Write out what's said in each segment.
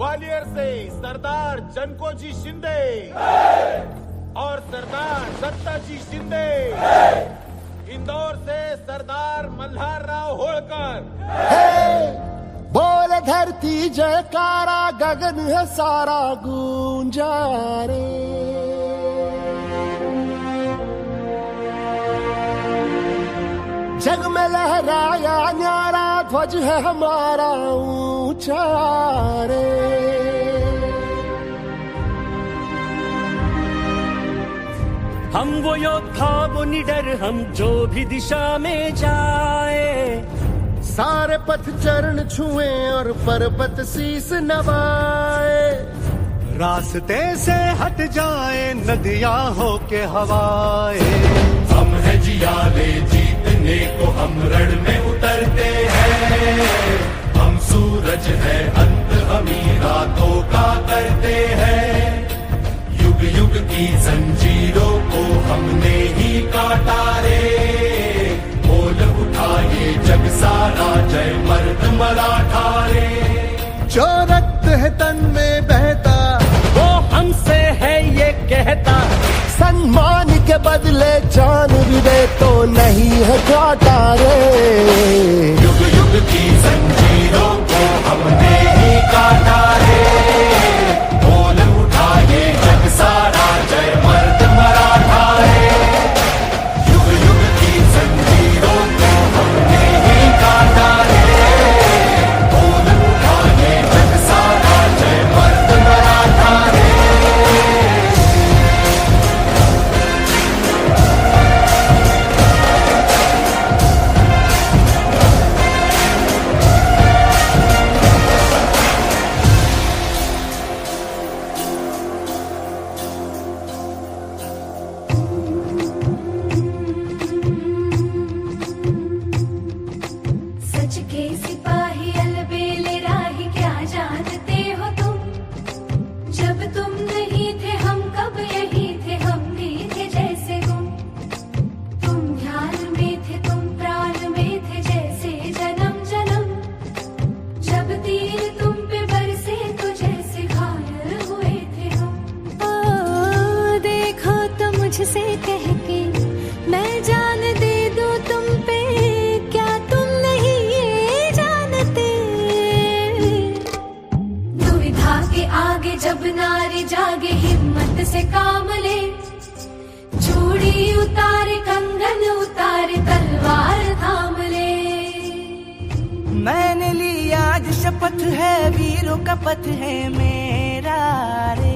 ग्वालियर से सरदार जनकोजी शिंदे और सरदार दत्ताजी शिंदे, इंदौर से सरदार मल्हार राव होळकर। बोल धरती जयकारा, गगन है सारा गूंजा रे। जग में लहराया न्यारा ध्वज है हमारा ऊंचा रे। हम वो योद्धा वो निडर, हम जो भी दिशा में जाए, सारे पथ चरण छुए और पर्वत शीस नवाए। रास्ते से हट जाए नदियां हो के हवाए। हम है जियाले जीतने को, हम रण में उतरते हैं। हम सूरज है अंत, हम ही रातों का करते हैं। युग युग की जंजीरों को हमने ही काटा रे। बोल उठाए जग सारा, जय मर्द मराठा रे। जो रक्त है तन में बहता, वो हमसे है ये कहता। सम्मान के बदले जान भी दे तो नहीं है घाटा रे। युग युग की जंजीरों को हमने ही काटा रे। बोल उठाए जग सारा, जय मर्द मराठा रे। युग युग की जंजीरों को हमने ही काटा रे। बोल उठाए जग सारा, जय मर्द मराठा रे। सच के सिपाही अलबेले राही, क्या जानते हो तुम? जब तुम नहीं थे हम कब यही थे, हम भी थे जैसे गुम। तुम ध्यान में थे, तुम प्राण में थे, जैसे जन्म जन्म। जब तीर तुम पे बरसे तो जैसे घायल हुए थे हम। देखो तो मुझसे कह के मैं जान दे दूं तुम पे, क्या तुम नहीं ये जानते? दुविधा के आगे जब नारी जागे, हिम्मत से काम ले। चूड़ी उतारे, कंगन उतारे, तलवार थाम ले। मैंने ली आज शपथ है, वीरों का पथ है मेरा रे।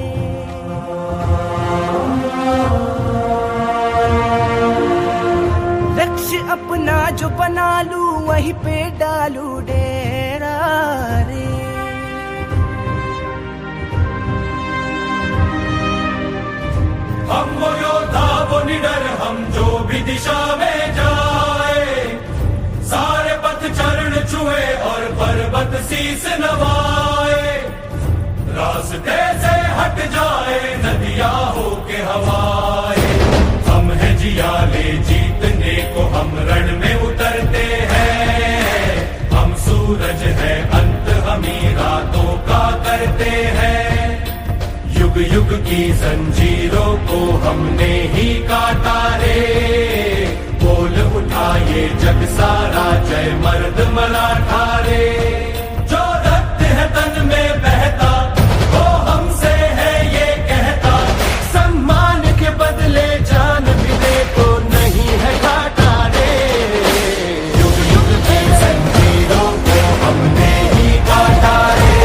लक्ष्य अपना जो बना लूं, वहीं पे डालू डेरा रे। हम वो योद्धा वो निडर, हम जो भी दिशा में जाए। सारे पथ चरण छुए और पर्वत शीस नवाए। रास्ते से हट जाए नदियां हो के हवाए। हम है जियाले जीतने को, हम रण में उतरते हैं। हम सूरज है अंत, हम ही रातों का करते हैं। युग युग की जंजीरों को हमने ही काटा रे। बोल उठाए जग सारा, जय मर्द मराठा रे। जो रक्त है तन में बहता, वो हमसे है ये कहता। सम्मान के बदले जान भी दे तो नहीं है घाटा रे। युग युग की जंजीरों को हमने ही काटा रे।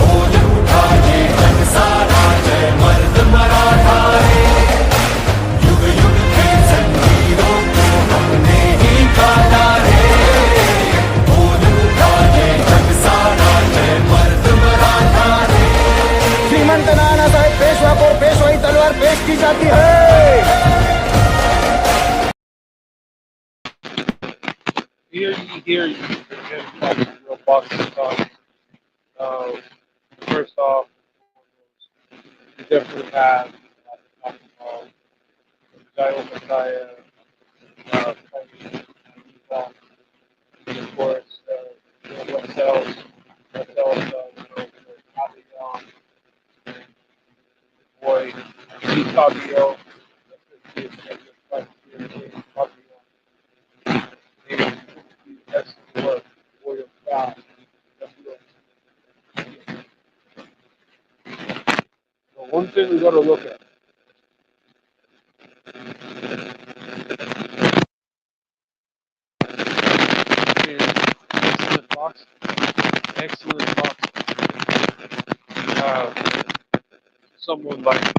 बोल उठाए जग सारा, जय मर्द मराठा रे। युग युग की जंजीरों को हमने ही काटा रे। बोल उठाए जग सारा, जय मर्द मराठा रे। श्रीमंत नाना साहेब पेशवा को पेशवाई तलवार पेश की जाती है। Here you hear you real boxing talk. First off, you definitely have talking about Kabayel-Jai, and of course, what sells, Kabayel. That's the word. Warrior God. So one thing we got to look at. Excellent box. Excellent box. Someone like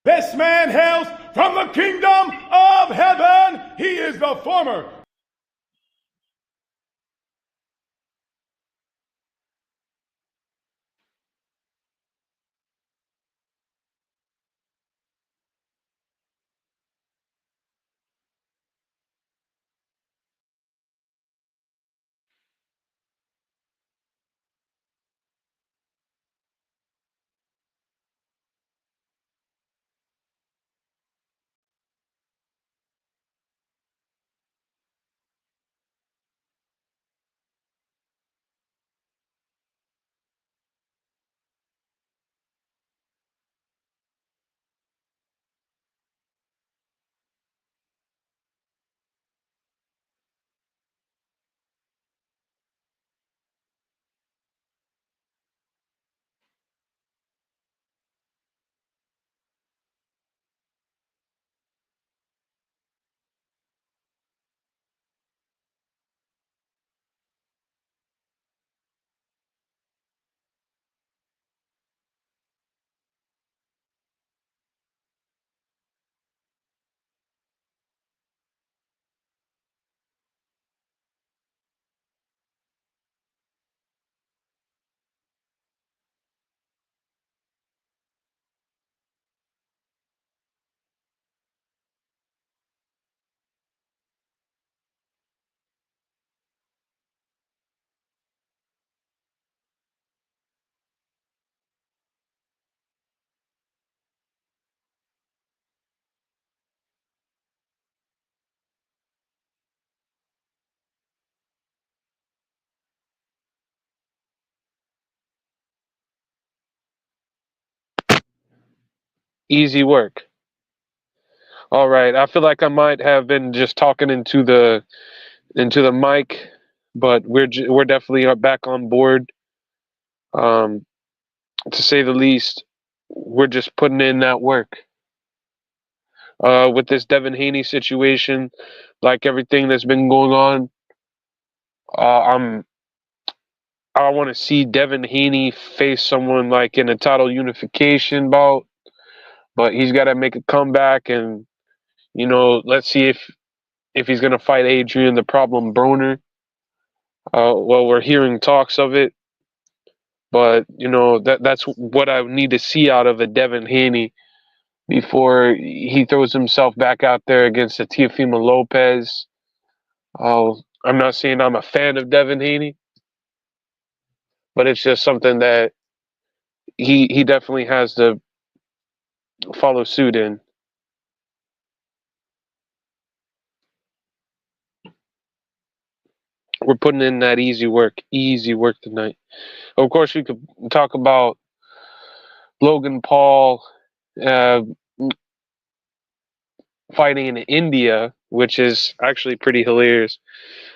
This man hails from the kingdom of heaven. He is the former. easy work. All right. I feel like I might have been just talking into the mic, but we're definitely back on board. To say the least, we're just putting in that work. With this Devin Haney situation, like everything that's been going on, I want to see Devin Haney face someone like in a title unification bout, but he's got to make a comeback, and let's see if he's gonna fight Adrian the Problem Broner. Well, we're hearing talks of it, but that's what I need to see out of a Devin Haney before he throws himself back out there against a Teofimo Lopez. I'm not saying I'm a fan of Devin Haney, but it's just something that he definitely has to follow suit in. We're putting in that easy work tonight. Of course, we could talk about Logan Paul fighting in India, which is actually pretty hilarious.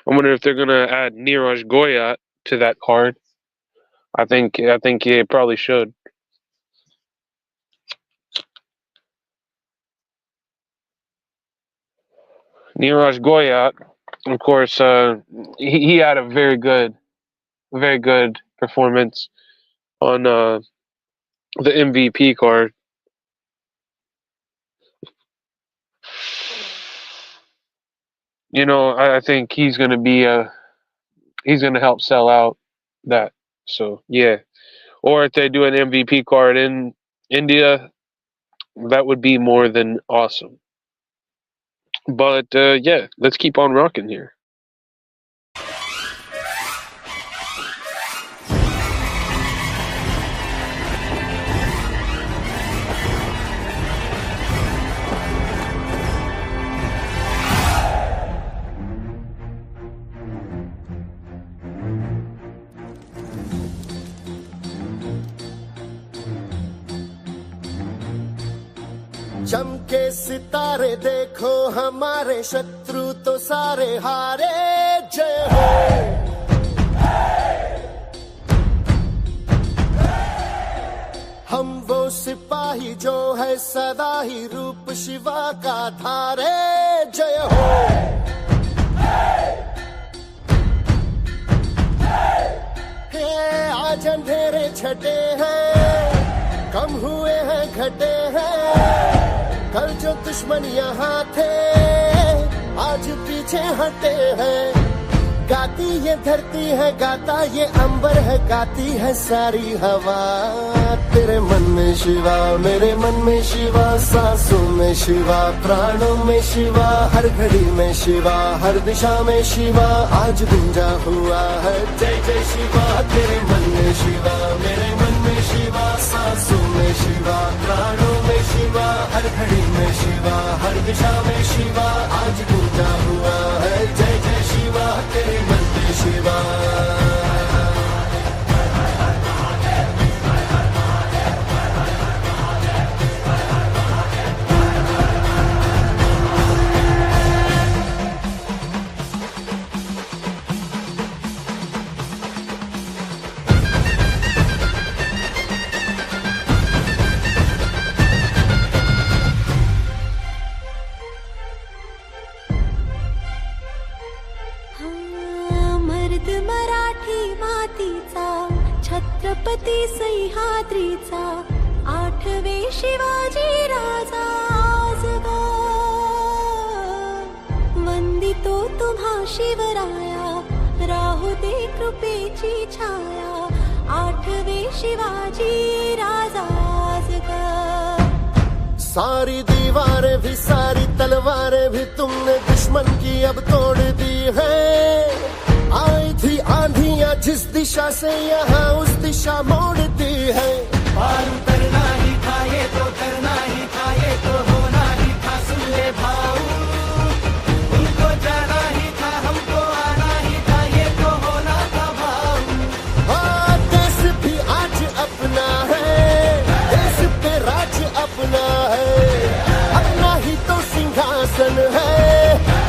I wonder if they're gonna add Niraj Goyat to that card. I think they probably should. Niraj Goyat, of course, he had a very good performance on the MVP card. I think he's gonna help sell out that. So yeah, or if they do an MVP card in India, that would be more than awesome. But yeah, let's keep on rocking here. चमके सितारे देखो हमारे शत्रु तो सारे हारे जय हो। हम वो सिपाही जो है सदा ही रूप शिवा का धारे जय हो। हे आज अंधेरे छटे हैं, कम हुए हैं घटे हैं, कल जो दुश्मन यहाँ थे आज पीछे हटे हैं। गाती ये धरती है, गाता ये अंबर है, गाती है सारी हवा। तेरे मन में शिवा, मेरे मन में शिवा, सांसों में शिवा, प्राणों में शिवा, हर घड़ी में शिवा, हर दिशा में शिवा आज गूंजा हुआ है। जय जय शिवा। तेरे मन में शिवा, मेरे मन में शिवा, सांसों में शिवा, प्राणों में शिवा, हर घड़ी में शिवा, हर दिशा में शिवा आज गूंजा हुआ है। जय जय शिवा। तेरे मन में शिवा। मराठी मातीचा छत्रपती सह्याद्रीचा आठवे शिवाजी राजा आजगा वंदितो तुम्हा शिवराया राहू दे कृपेची छाया आठवे शिवाजी राजा आजगा। सारी दीवारें भी सारी तलवारें भी तुमने दुश्मन की अब तोड़ दी है। आई थी आंधियां जिस दिशा से यहाँ उस दिशा मोड़ती है। पार उतरना ही था ये तो करना ही था ये तो होना ही था। सुन ले भाऊ, उनको जाना ही था हमको आना ही था ये तो होना था भाऊ। हाँ देश भी आज अपना है, देश पे राज अपना है, अपना ही तो सिंहासन है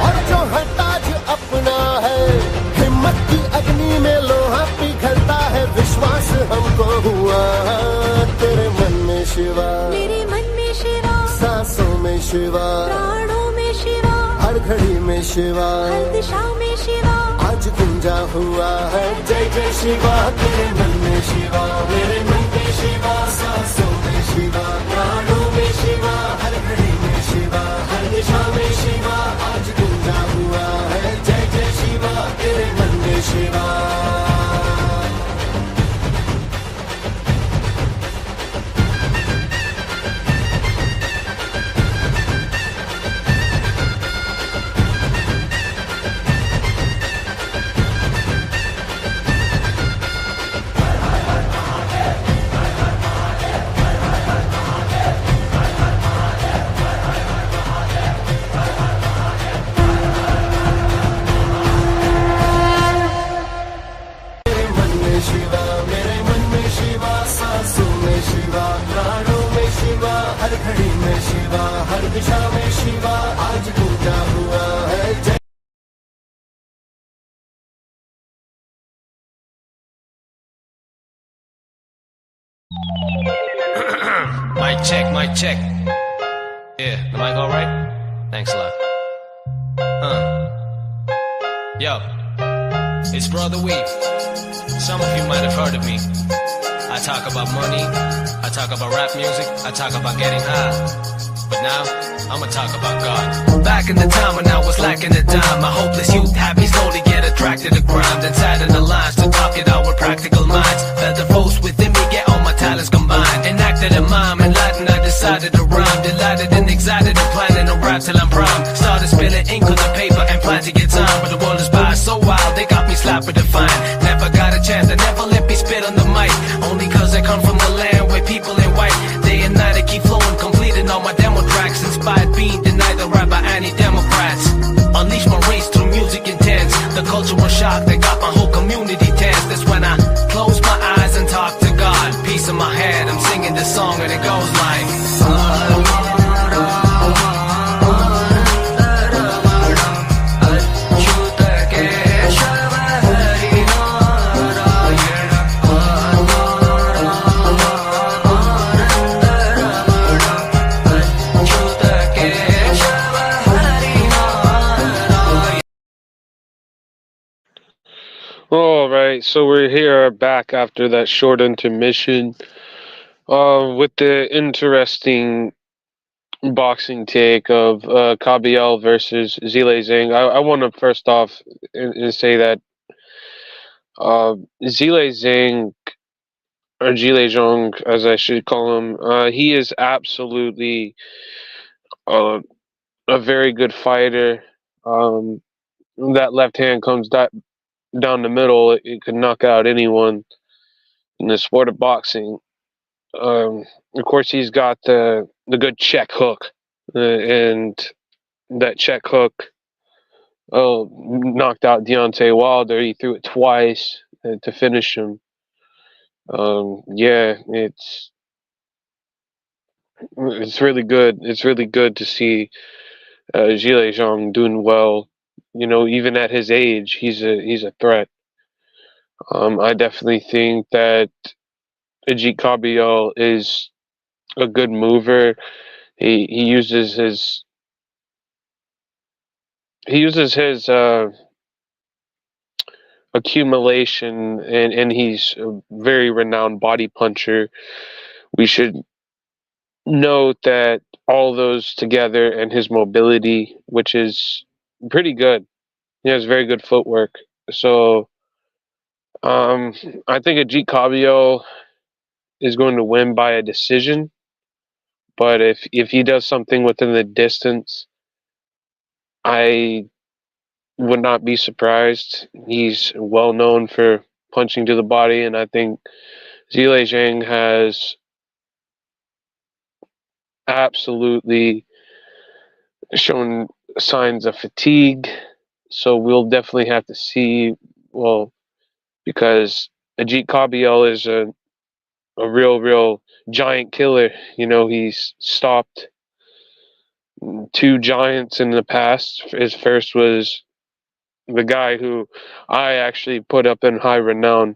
और जो है ताज अपना है। हिम्मत की अग्नि में लोहा पिघलता है, विश्वास हमको हुआ। तेरे मन में शिवा, मेरे मन में शिवा, सांसों में शिवा, प्राणों में शिवा, हर घड़ी में शिवा, हर दिशा में शिवा आज गूंजा हुआ है। जय जय शिवा। तेरे मन में शिवा, मेरे मन में शिवा, सांसों में शिवा, प्राणों में शिवा, हर घड़ी में शिवा, हर दिशा में शिवा आज गूंजा हुआ है। जय जय शिवा। तेरे मन में शिवा। हर घड़ी में शिवा, हर दिशा में शिवा आज गूंजा हुआ है। जय Mic check, mic check. Yeah, the mic all right? Thanks a lot. Yo, it's Brother Weave. Some of you might have heard of me. I talk about money, I talk about rap music, I talk about getting high. But now, I'ma talk about God. Back in the time when I was lacking a dime, my hopeless youth had me slowly get attracted to crime. Then sat in the lines to talk it out with practical minds. Felt the force within me, get all my talents combined. Enacted a mime, enlightened, I decided to rhyme. Delighted and excited and planning a rap till I'm prime. Started spilling it goes like. All right, so we're here back after that short intermission, with the interesting boxing take of Kabayel versus Zhang. I want to first off and say that Zhang, or Zhang, as I should call him, he is absolutely uh, a very good fighter. Um, that left hand comes down the middle, it could knock out anyone in the sport of boxing. Um, of course, he's got the good check hook, and that check hook knocked out Deontay Wilder. He threw it twice to finish him. Yeah, it's really good. It's really good to see Zhang doing well. You know, even at his age, he's a threat. I definitely think that Ajit Kabayel is a good mover. He uses his accumulation, and he's a very renowned body puncher. We should note that all those together and his mobility, which is pretty good. He has very good footwork. So I think Ajit Kabayel is going to win by a decision. But if he does something within the distance, I would not be surprised. He's well known for punching to the body, and I think Zhang has absolutely shown signs of fatigue. So we'll definitely have to see. Well, because Ajit Kabayel is a real giant killer. You know, he's stopped two giants in the past. His first was the guy who I actually put up in high renown,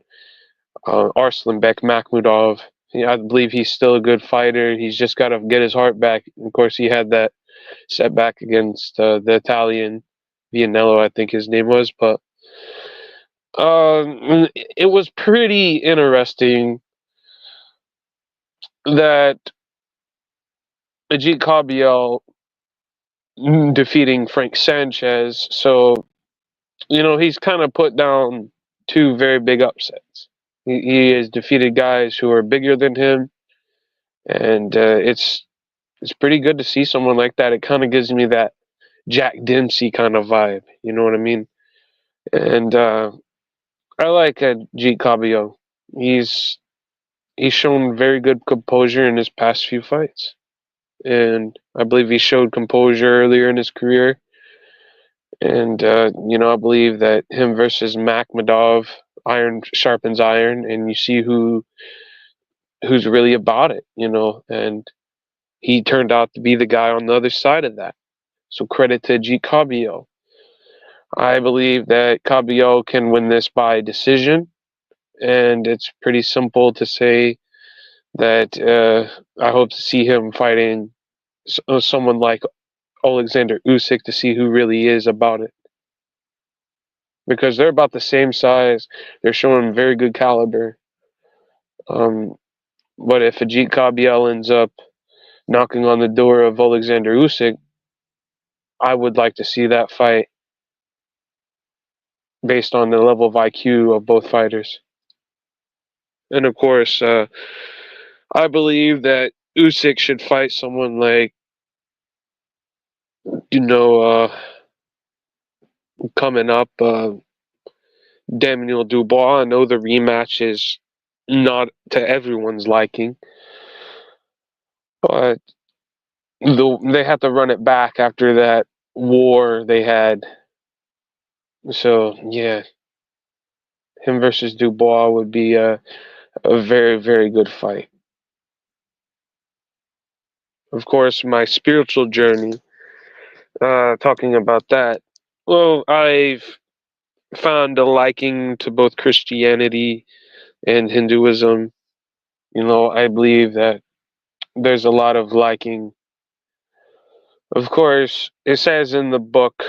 Arslanbek Makhmudov. I believe he's still a good fighter. He's just got to get his heart back. Of course, he had that setback against the Italian Vianello, I think his name was. But it was pretty interesting that Ajit Kabayel defeating Frank Sanchez. So, you know, he's kind of put down two very big upsets. He has defeated guys who are bigger than him, and it's pretty good to see someone like that. It kind of gives me that Jack Dempsey kind of vibe. You know what I mean? And I like Jeet Kabayel. He's shown very good composure in his past few fights, and I believe he showed composure earlier in his career. And you know, I believe that him versus Makhmudov, iron sharpens iron, and you see who's really about it. You know, and he turned out to be the guy on the other side of that. So credit to Jeet Kabayel. I believe that Kabayel can win this by decision, and it's pretty simple to say that I hope to see him fighting someone like Alexander Usyk to see who really is about it. Because they're about the same size, they're showing very good caliber. But if Ajit Kabayel ends up knocking on the door of Alexander Usyk, I would like to see that fight based on the level of IQ of both fighters. And of course, I believe that Usyk should fight someone like, you know, coming up, Daniel Dubois. I know the rematch is not to everyone's liking, but they have to run it back after that war they had. So yeah, him versus Dubois would be a very, very good fight. of course, my spiritual journey, talking about that, well, I've found a liking to both Christianity and Hinduism. I believe that there's a lot of liking. Of course, it says in the book,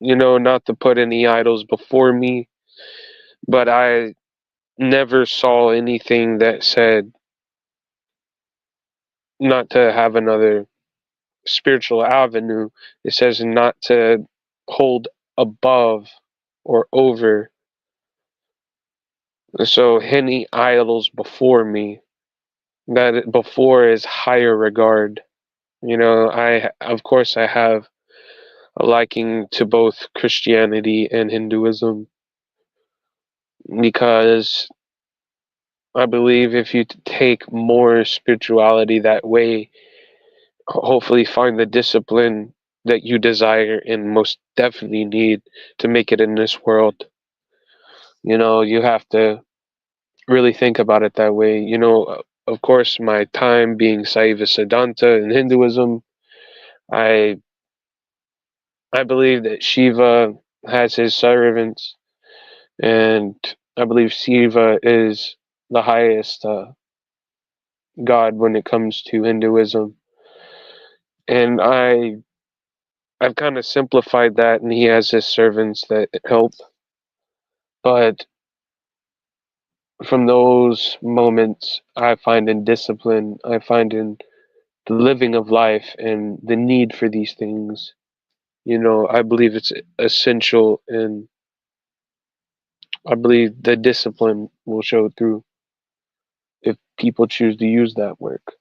not to put any idols before me, but I never saw anything that said not to have another spiritual avenue. It says not to hold above or over. So any idols before me, that before is higher regard. Of course I have a liking to both Christianity and Hinduism because I believe if you take more spirituality that way, hopefully find the discipline that you desire and most definitely need to make it in this world. You have to really think about it that way. Of course, my time being Saiva Siddhanta in Hinduism, I believe that Shiva has his servants, and I believe Shiva is the highest god when it comes to Hinduism. And I've kind of simplified that, and he has his servants that help. But from those moments, I find in discipline, I find in the living of life and the need for these things. I believe it's essential, and I believe the discipline will show through if people choose to use that work.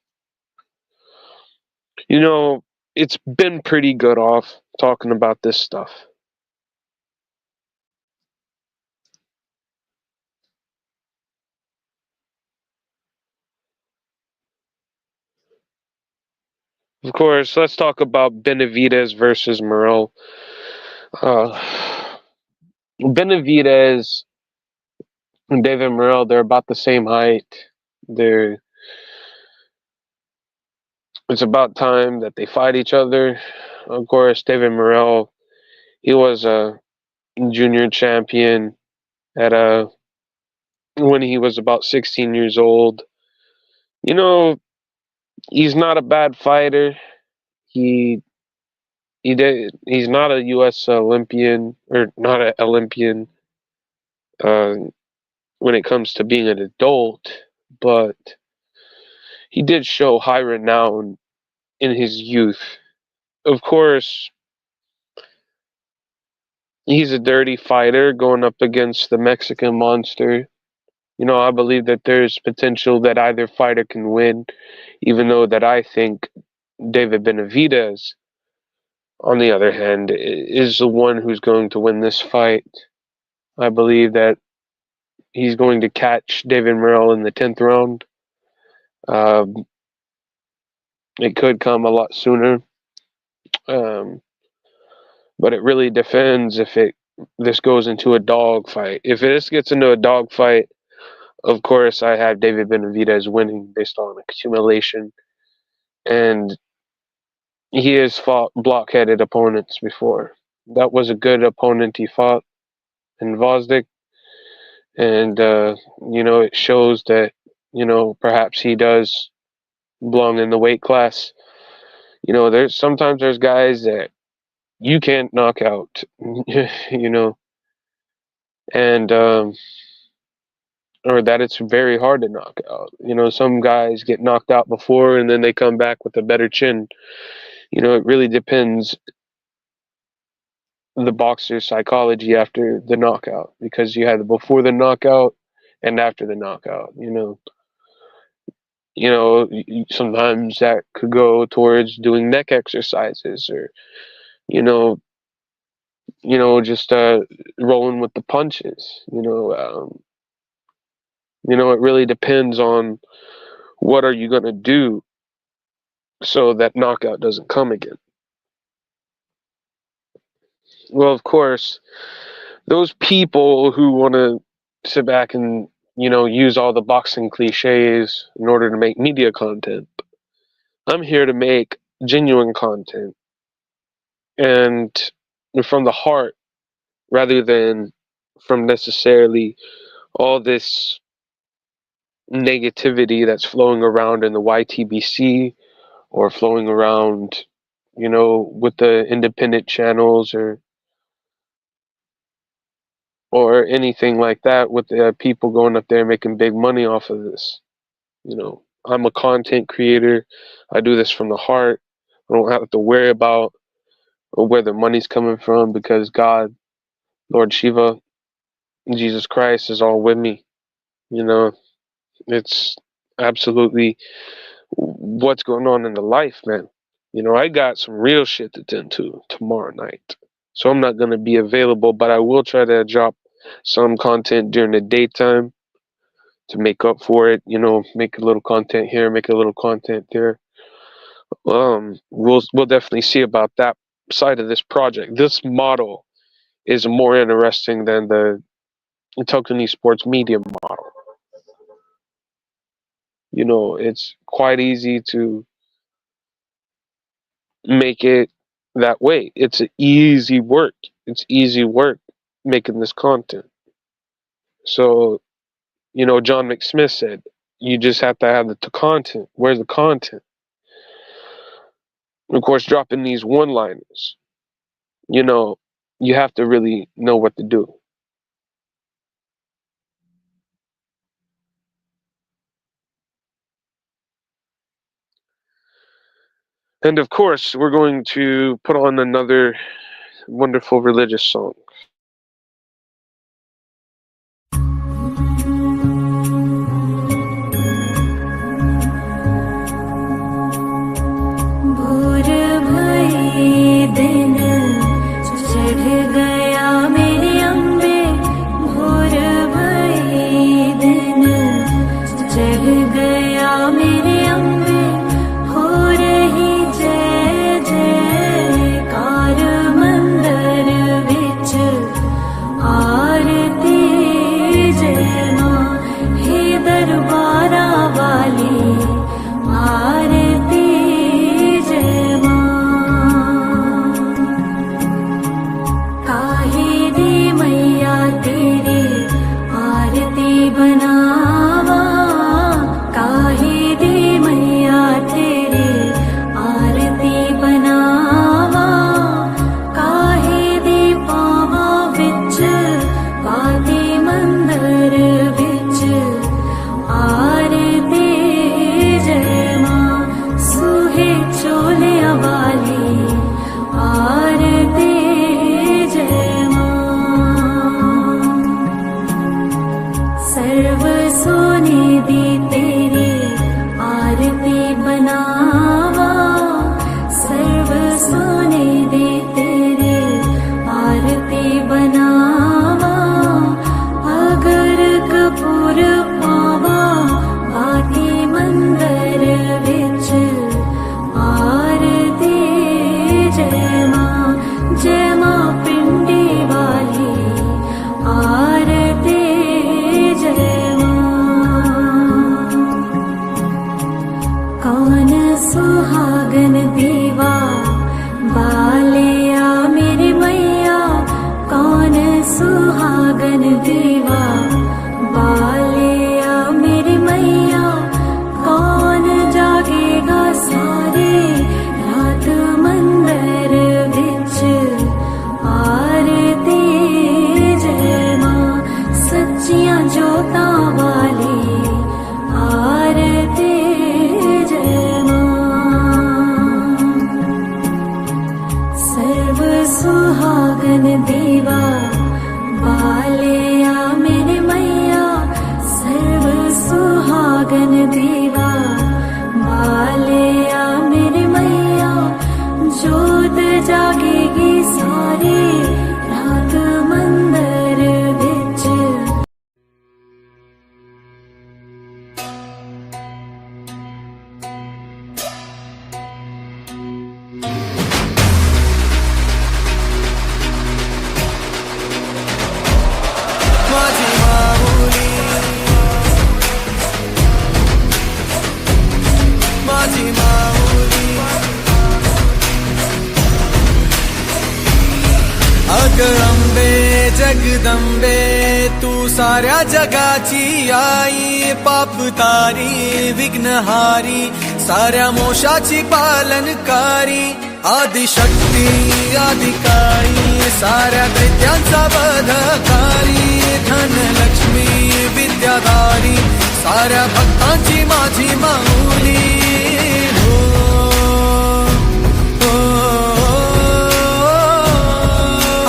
It's been pretty good off talking about this stuff. Of course, let's talk about Benavidez versus Morrell. Benavidez and David Morrell, they're about the same height. It's about time that they fight each other. Of course, David Morrell, he was a junior champion at when he was about 16 years old. He's not a bad fighter. He's not a U.S. Olympian, or not an Olympian uh, when it comes to being an adult, but he did show high renown in his youth. Of course, he's a dirty fighter going up against the Mexican monster. I believe that there's potential that either fighter can win, even though that I think David Benavidez, on the other hand, is the one who's going to win this fight. I believe that he's going to catch David Morrell in the 10th round. It could come a lot sooner. But it really depends if this goes into a dog fight. If this gets into a dog fight, of course I have David Benavidez winning based on accumulation. And he has fought blockheaded opponents before. That was a good opponent he fought in Vosdik. And, it shows that, perhaps he does belong in the weight class. Sometimes there's guys that you can't knock out, and, or that it's very hard to knock out. Some guys get knocked out before and then they come back with a better chin. It really depends the boxer's psychology after the knockout, because you had before the knockout and after the knockout. Sometimes that could go towards doing neck exercises, or just rolling with the punches. It really depends on what are you going to do so that knockout doesn't come again. Well, of course, those people who want to sit back and, use all the boxing cliches in order to make media content, I'm here to make genuine content and from the heart rather than from necessarily all this negativity that's flowing around in the YTBC or flowing around, with the independent channels or anything like that with the people going up there making big money off of this. I'm a content creator. I do this from the heart. I don't have to worry about where the money's coming from because God, Lord Shiva, Jesus Christ is all with me. It's absolutely what's going on in the life, man. I got some real shit to tend to tomorrow night. So I'm not going to be available, but I will try to drop some content during the daytime to make up for it, make a little content here, make a little content there. We'll definitely see about that side of this project. This model is more interesting than the token esports media model. It's quite easy to make it that way. It's easy work. It's easy work making this content. So, John McSmith said, you just have to have the content. Where's the content? And of course, dropping these one-liners, you have to really know what to do. And of course, we're going to put on another wonderful religious song. माझी माऊली जगदंबे तू साऱ्या जगाची आई पाप तारी विघ्नहारी साऱ्या मोशाची पालनकारी आदिशक्ती आदिकाळी साऱ्या दैत्यांचा वधकारी धनलक्ष्मी विद्याधारी साऱ्या भक्तांची माझी माऊली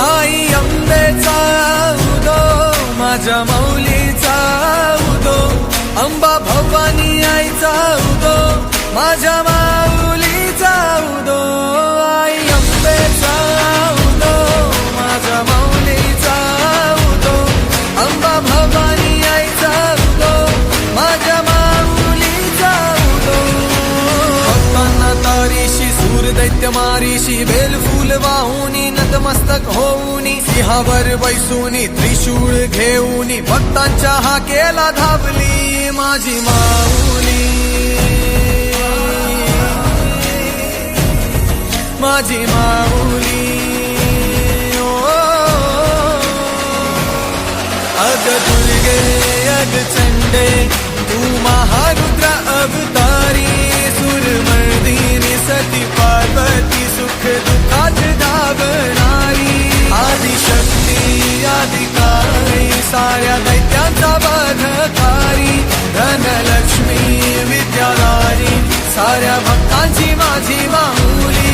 आई अंबेचा उदो माझ्या माऊलीचा उदो अंबा भवानी आईचा उदो माझ्या माऊलीचा उदो आई अंबेचा उदो माझ्या माऊलीचा उदो अंबा भवानी आईचा उदो माझ्या माऊलीचा उदो भक्तांना तारीशी सूर दैत्य मारीशी बेलफूल वाहुनी नतमस्तक होऊनी सिंहावर बैसूनी त्रिशूळ घेऊनी भक्तांच्या हाकेला धावली माझी माऊली माझी माऊली अग दुर्गे अग चंडे तू महारुद्र अवतारी सुरमर्दिनी सती पार्वती सुख दुःखात धावणारी आदिशक्ती आदिकाळी साऱ्या दैत्यांचा वधकारी धनलक्ष्मी विद्याधारी साऱ्या भक्तांची माझी माऊली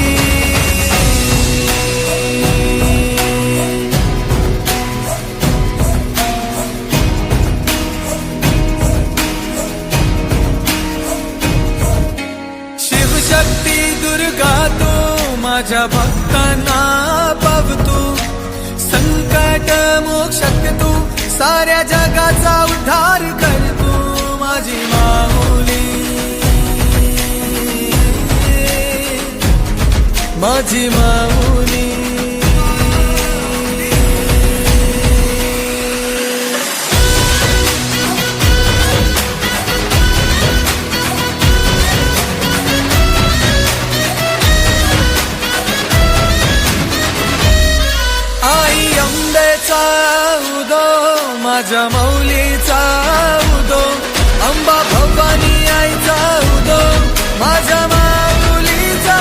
शिवशक्ती दुर्गा तू माझ्या भक्तांना पावतू संकट मोक्षक तू साऱ्या जगाचा उद्धार कर तू माझी माऊली माझी माऊली आई अंबेचा उदो माझ्या माऊलीचा उदो अंबा भवानी आईचा उदो माझ्या माऊलीचा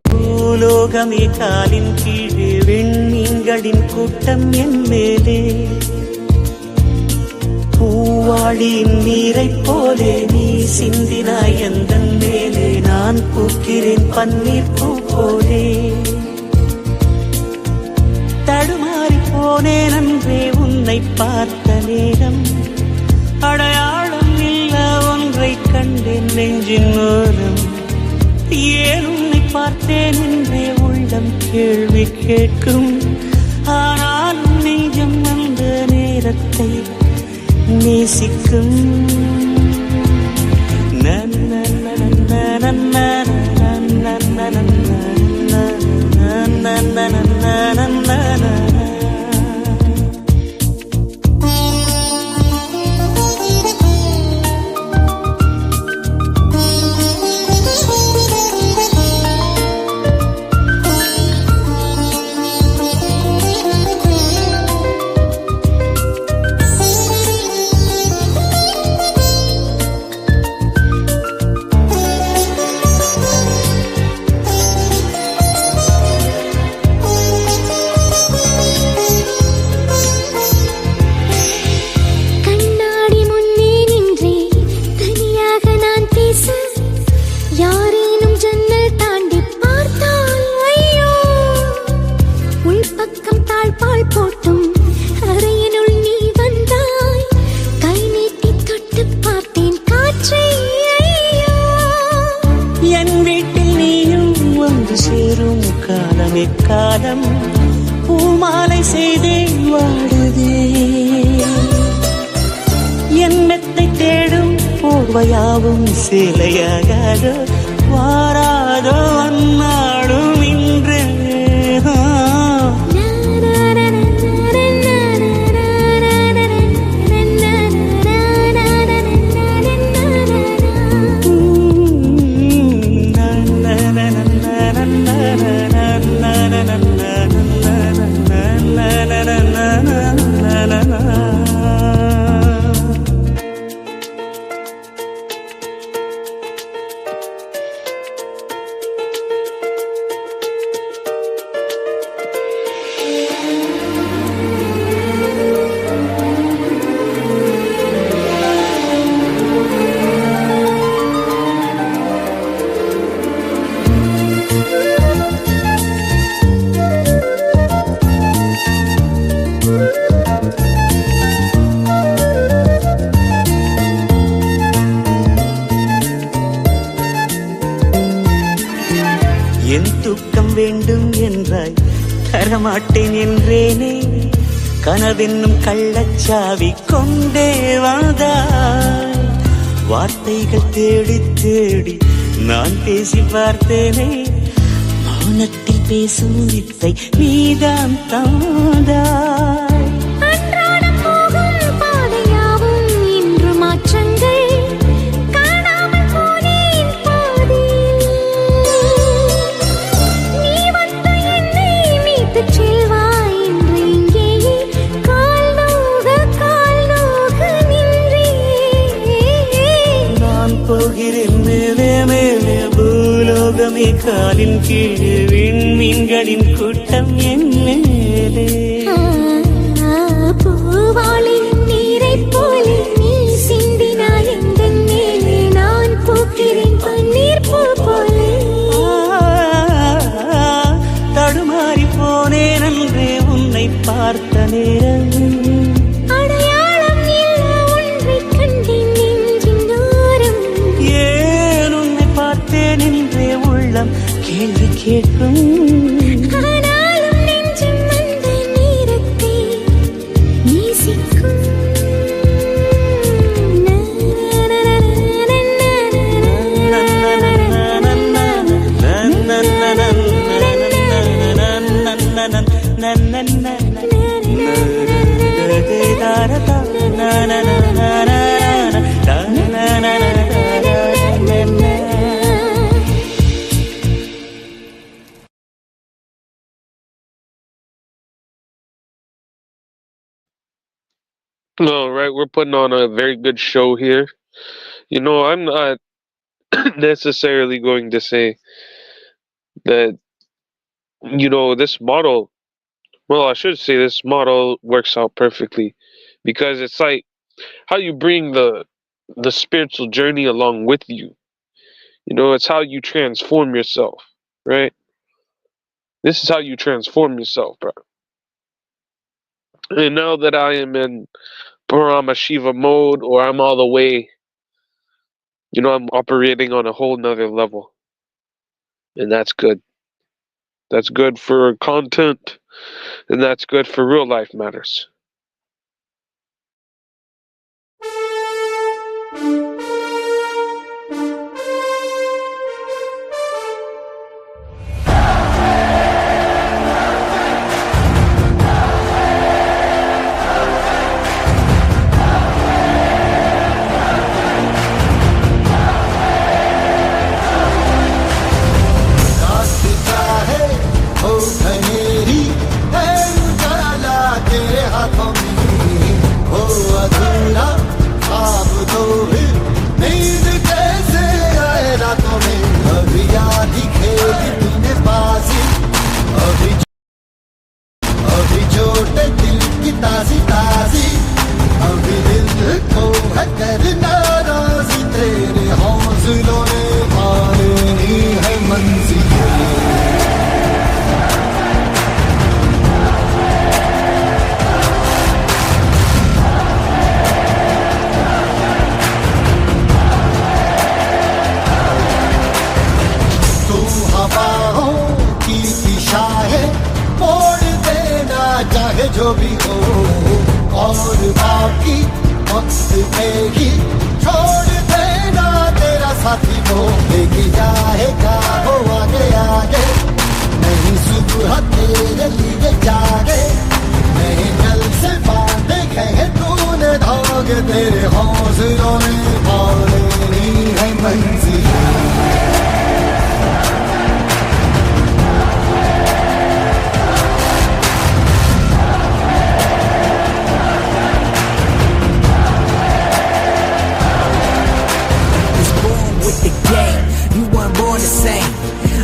பூலோகமே காலின் கீழே விண்மீன்களின் கூட்டம் என் மேலே பூவாளியின் நீரைப் போலே நீ சிந்தினாய் எந்தன் மேலே நான் பூக்கிறேன் பன்னீர் பூ போலே தடுமாறி போனேன் அன்றே உன்னை பார்த்த நேரம் அடையாளம் இல்ல ஒன்றை கண்டேன் நெஞ்சின் ஓரம் ஏன் உன்னை பார்த்தேன் என்றே உள்ளம் கேள்வி கேட்கும் ஆனாலும் நெஞ்சம் அந்த நேரத்தை நேசிக்கும் செய்தே வாடுதே என் மெத்தை தேடும் போர்வையாவும் சேலையாகாதோ வாராதோ அந்நாடும் இன்று என் தூக்கம் வேண்டும் என்றாய் தரமாட்டேன் என்றேனே கனவென்னும் கள்ளச்சாவி கொண்டே வந்தாய் வார்த்தைகள் தேடி தேடி நான் பேசி பார்த்தேனே மௌனத்தில் பேசும் வித்தை நீதான் தந்தாய் காலின் கீழ் விண்மீன்களின் கூட்டம் என் மேலே பூவாளின் நீரை போலே நீ சிந்தினாய் எந்த மேலே நான் பூக்கிறேன் பன்னீர் பூ போலே தடுமாறி போனேன் அன்றே உன்னை பார்த்த நேரம் கேள்வி கேட்கும் ஆனாலும் நெஞ்சம் அந்த நேரத்தை நேசிக்கும் All right, we're putting on a very good show here. You know, I'm not necessarily going to say that, you know, this model, well, I should say this model works out perfectly because it's like how you bring the spiritual journey along with you. You know, it's how you transform yourself, right? This is how you transform yourself, bro. And now that I am in Parama Shiva mode, or I'm all the way, you know, I'm operating on a whole nother level. And that's good. That's good for content, and that's good for real life matters. जो भी हो और बाकी वक्त पे ही छोड़ देना तेरा साथी वो लेके जाएगा वो आगे आगे नहीं सुबह तेरे लिए जागे नहीं कल से बातें कहे तूने धागे तेरे हौसलों में पानी है मंजिल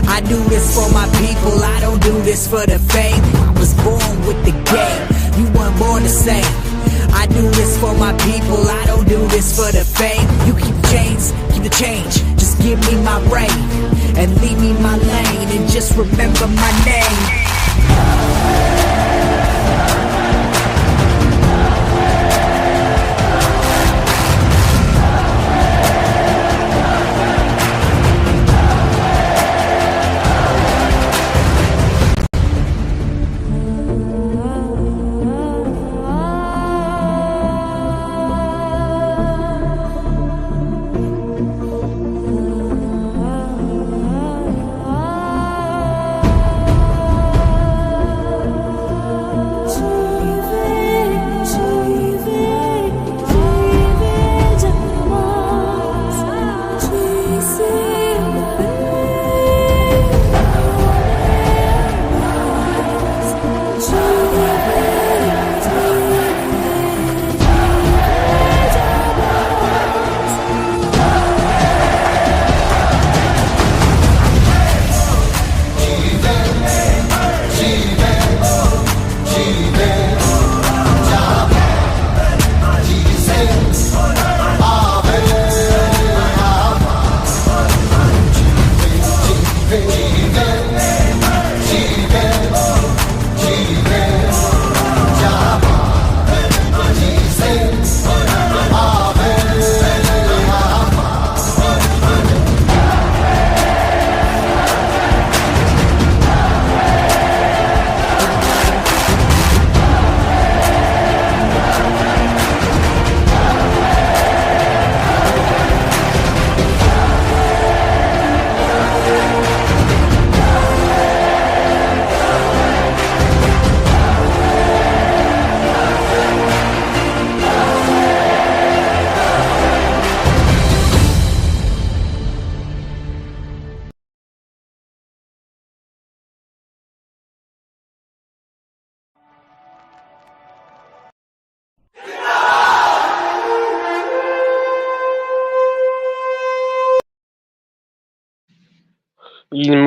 I do this for my people, I don't do this for the fame. I was born with the game, you weren't born the same. I do this for my people, I don't do this for the fame. You keep the chains, keep the change, just give me my reign and leave me my lane and just remember my name.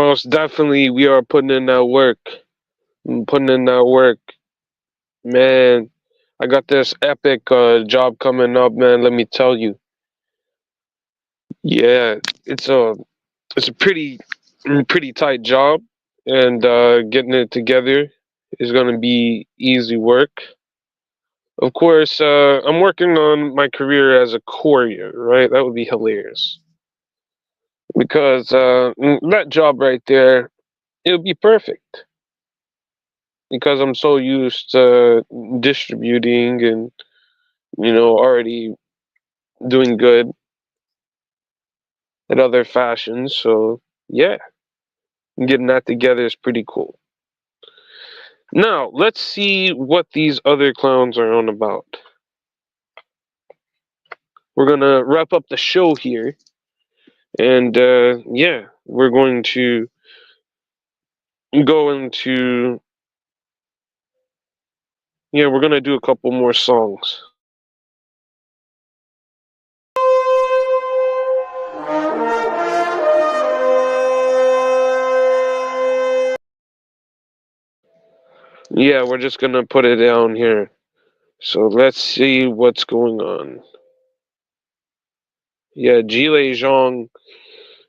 Most definitely, we are putting in that work. Putting in that work, man. I got this epic job coming up, man. Let me tell you. Yeah, it's a pretty tight job, and getting it together is gonna be easy work. Of course, I'm working on my career as a courier, right? That would be hilarious because that job right there, it would be perfect because I'm so used to distributing and already doing good at other fashions. So yeah, getting that together is pretty cool. Now let's see what these other clowns are on about. We're gonna wrap up the show here, and yeah, we're going to go into we're gonna do a couple more songs. Yeah, we're just gonna put it down here. So let's see what's going on. Yeah, Morrell-Zhang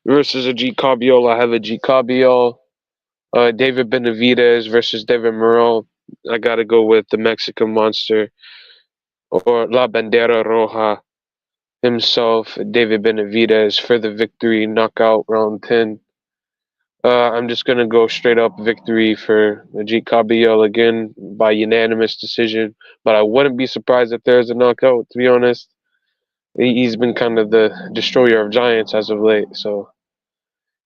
versus a G Kabayel. I have a G Kabayel. David Benavidez versus David Morrell. I gotta go with the Mexican Monster or La Bandera Roja himself, David Benavidez, for the victory, knockout round 10. I'm just going to go straight up victory for Ajit Kabayel again by unanimous decision. But I wouldn't be surprised if there's a knockout, to be honest. He's been kind of the destroyer of giants as of late. So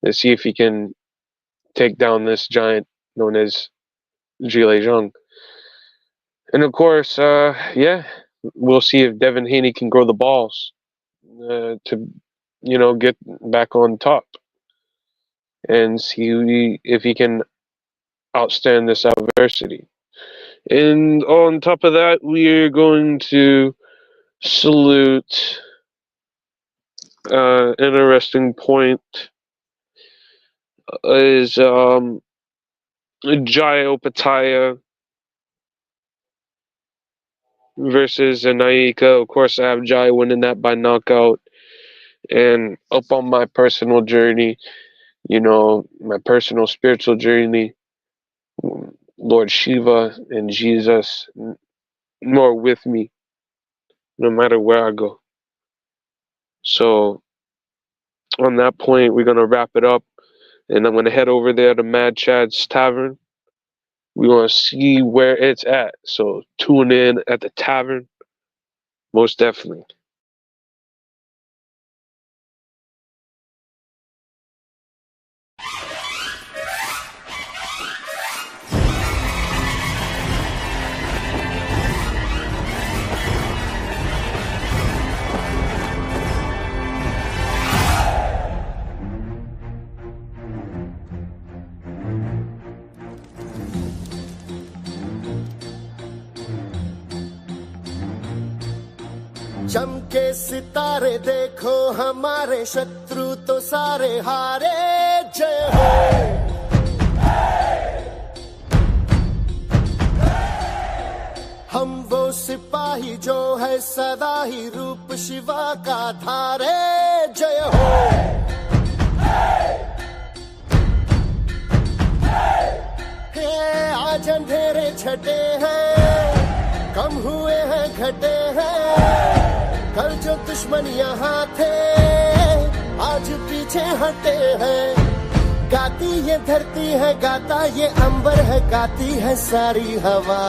let's see if he can take down this giant known as Morrell-Zhang. And of course, yeah, we'll see if Devin Haney can grow the balls to, get back on top and see if he can outstand this adversity. And on top of that, we're going to salute interesting point is Jai Opataya versus Nyika. Of course, I have Jai winning that by knockout. And up on my personal journey, my personal spiritual journey, Lord Shiva and Jesus more with me no matter where I go. So on that point, we're going to wrap it up. And I'm going to head over there to Mad Chad's Tavern. We want to see where it's at. So tune in at the tavern. Most definitely. चमके सितारे देखो हमारे शत्रु तो सारे हारे जय हो हम वो सिपाही जो है सदा ही रूप शिवा का धारे जय हो हे आज अंधेरे छटे हैं कम हुए हैं घटे हैं कल जो दुश्मन यहाँ थे आज पीछे हटे हैं गाती ये धरती है गाता ये अंबर है गाती है सारी हवा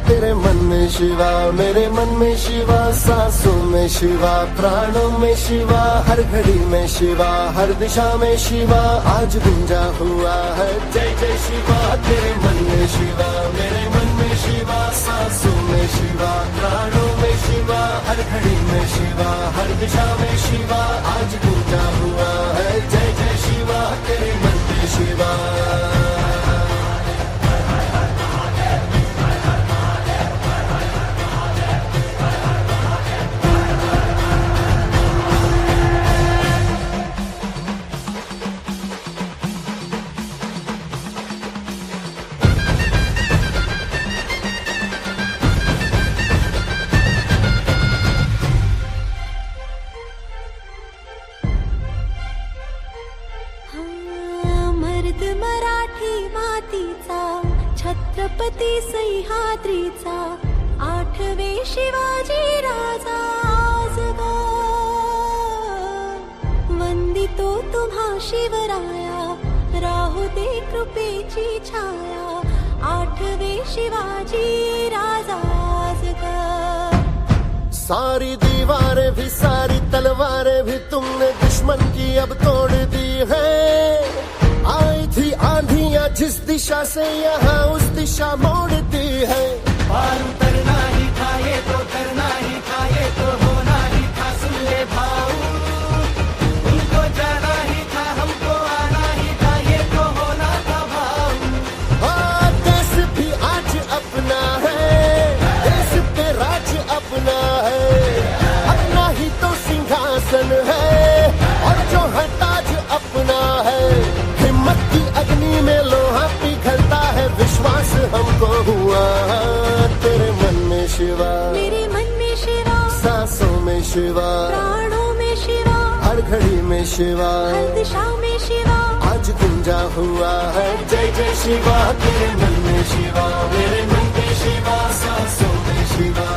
तेरे मन में शिवा मेरे मन में शिवा सांसों में शिवा प्राणों में शिवा हर घड़ी में शिवा हर दिशा में शिवा आज गुंजा हुआ है जय जय शिवा तेरे मन में शिवा मेरे मन में शिवा सांसों में शिवा प्राणों में शिवा हर घड़ी में शिवा हर दिशा में शिवा आज गुंजा हुआ है जय जय शिवा तेरे मन में शिवा छत्रपती सह्याद्रीचा आठवे शिवाजी राजा वंदितो तुम्हा शिवराया राहू दे कृपेची छाया आठवे शिवाजी राजा सारी दीवारें भी सारी तलवारें भी तुमने दुश्मन की अब तोड़ दी है आई थी आंधियां जिस दिशा से यहाँ उस दिशा मोड़ दी है पार उतरना ही था ये तो करना ही था ये तो होना ही था सुन ले भाऊ उनको जाना ही था हमको आना ही था ये तो होना था भाऊ देश भी आज अपना है देश पे राज अपना है अपना ही तो सिंहासन है और जो है ताज अपना है हिम्मत की अग्नि में लोहा पिघलता है विश्वास हमको हुआ तेरे मन में शिवा मेरे मन में शिवा सांसों में शिवा प्राणों में शिवा हर घड़ी में शिवा हर दिशा में शिवा आज गुंजा हुआ है जय जय शिवा तेरे मन में शिवा मेरे मन में शिवा सांसों में शिवा